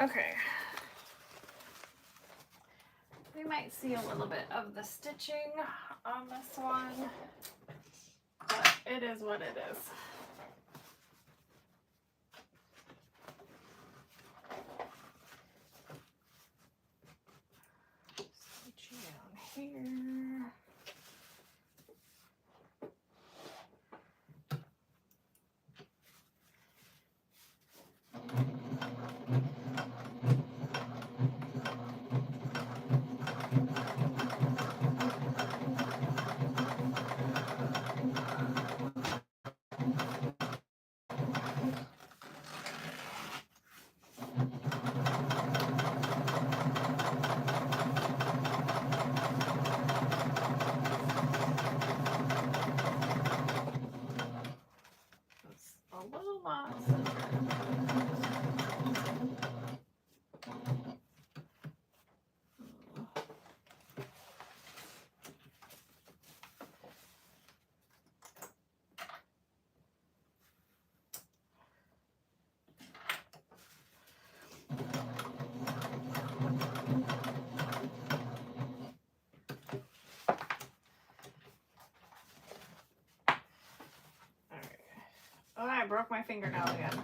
Speaker 1: Okay. We might see a little bit of the stitching on this one, but it is what it is. Stitching down here. It's a little lot centered. Oh, I broke my fingernail again.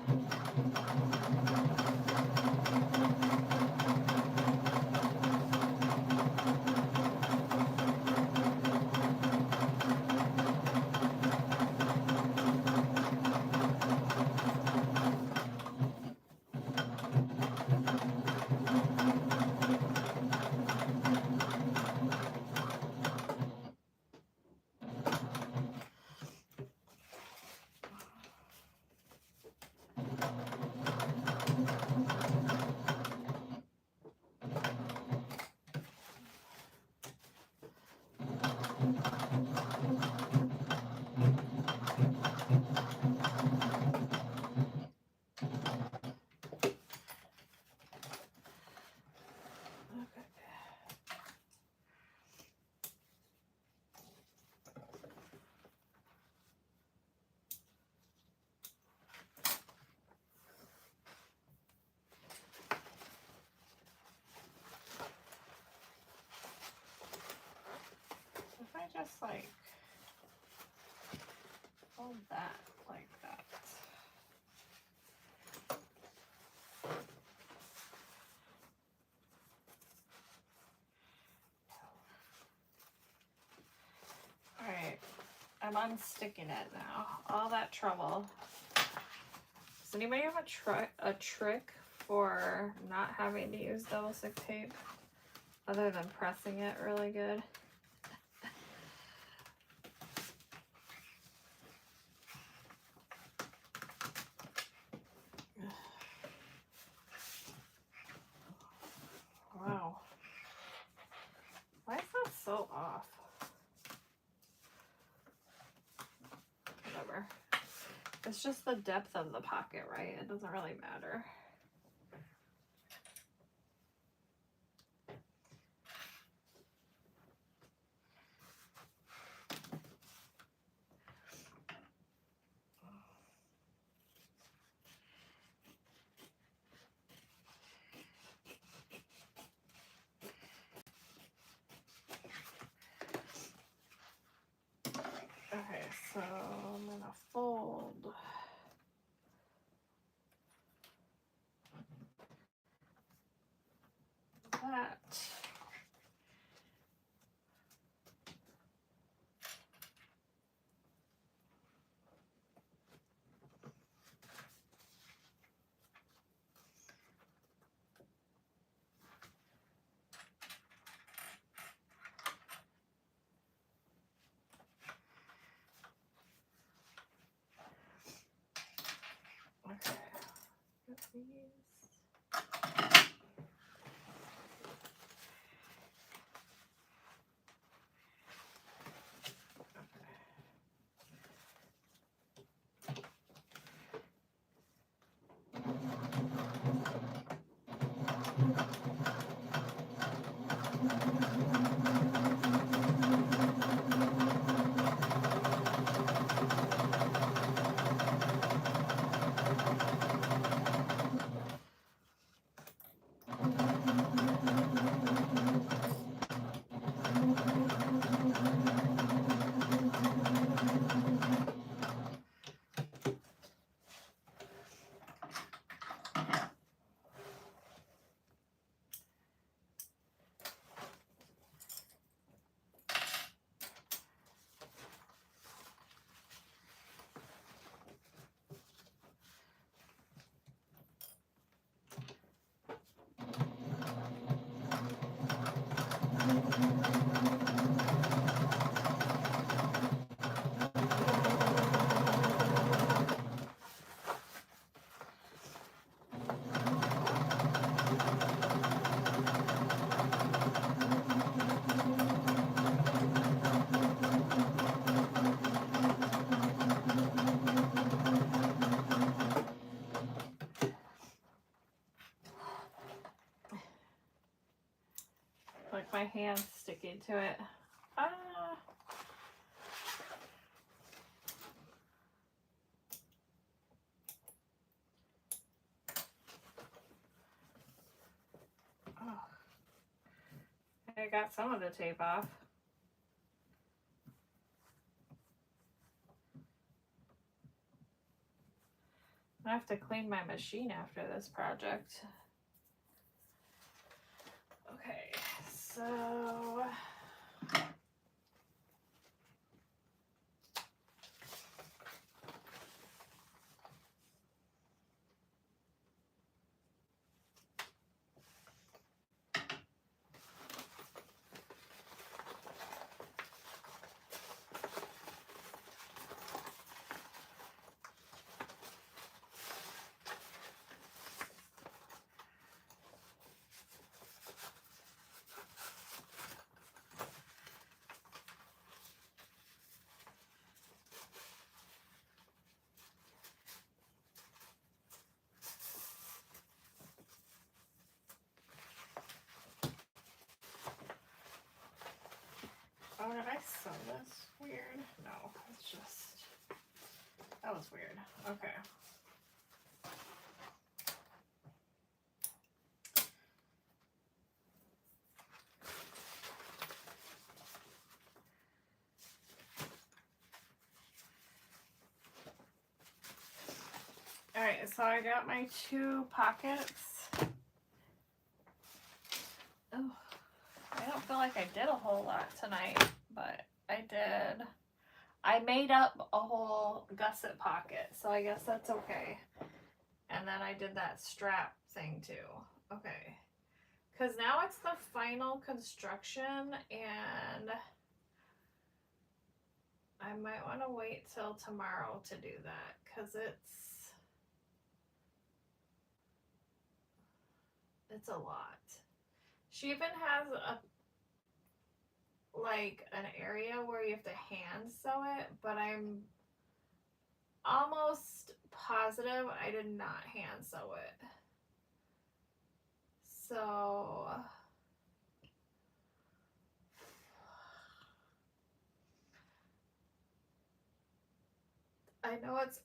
Speaker 1: Just like hold that like that. All right, I'm unsticking it now. All that trouble. Does anybody have a trick for not having to use double stick tape other than pressing it really good? Wow. Why is that so off? Whatever. It's just the depth of the pocket, right? It doesn't really matter. Okay, so I'm gonna fold Like my hand's sticking to it. Ah. Oh. I got some of the tape off. I have to clean my machine after this project. Okay, so oh, did I sew this weird? No, it's just, that was weird. Okay. All right, so I got my 2 pockets. Oh, I don't feel like I did a whole lot tonight, but I did. I made up a whole gusset pocket, so I guess that's okay. And then I did that strap thing too. Okay. Because now it's the final construction, and I might want to wait till tomorrow to do that, because it's a lot. She even has an area where you have to hand sew it, but I'm almost positive I did not hand sew it. So I know it's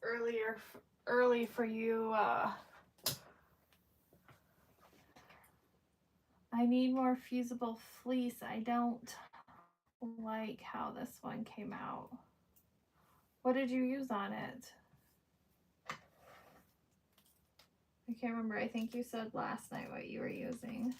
Speaker 1: early for you. I need more fusible fleece. I don't like how this one came out. What did you use on it? I can't remember. I think you said last night what you were using.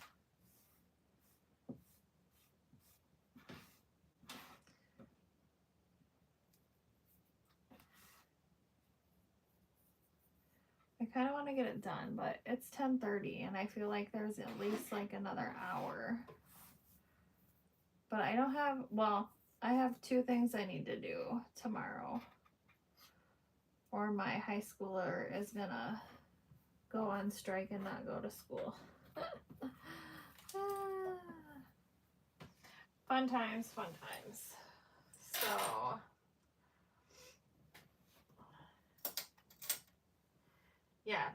Speaker 1: I kind of want to get it done, but it's 10:30 and I feel like there's at least like another hour. But I don't have, well, I have 2 things I need to do tomorrow, or my high schooler is gonna go on strike and not go to school. Fun times, fun times. So yeah,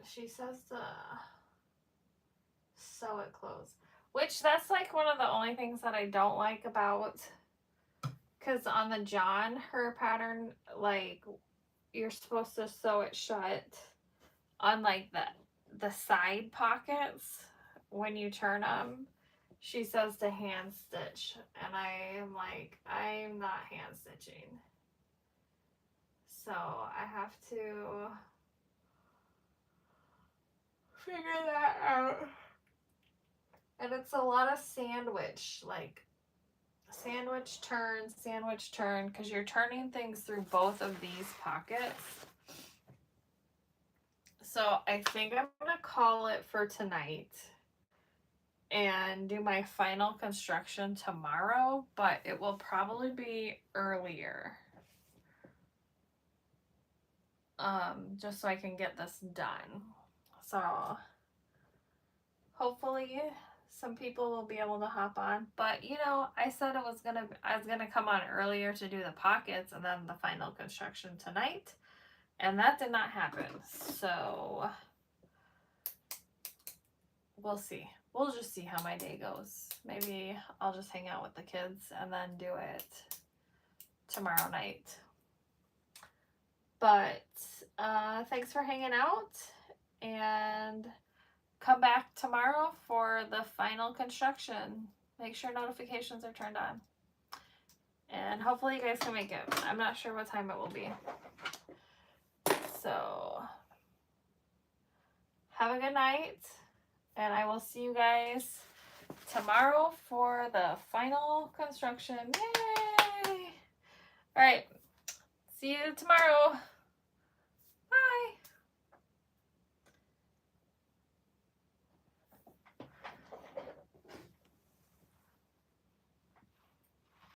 Speaker 1: she says to sew it closed, which that's like one of the only things that I don't like about, because on the John, her pattern, like, you're supposed to sew it shut on like the side pockets when you turn them. She says to hand stitch, and I am like, I'm not hand stitching, so I have to figure that out. And it's a lot of sandwich, like sandwich turn, because you're turning things through both of these pockets. So I think I'm gonna call it for tonight and do my final construction tomorrow, but it will probably be earlier. Just so I can get this done. So hopefully some people will be able to hop on. But you know, I said I was gonna come on earlier to do the pockets and then the final construction tonight. And that did not happen. So we'll see. We'll just see how my day goes. Maybe I'll just hang out with the kids and then do it tomorrow night. But thanks for hanging out, and come back tomorrow for the final construction. Make sure notifications are turned on. And hopefully you guys can make it. I'm not sure what time it will be. So have a good night, and I will see you guys tomorrow for the final construction. Yay! All right. See you tomorrow.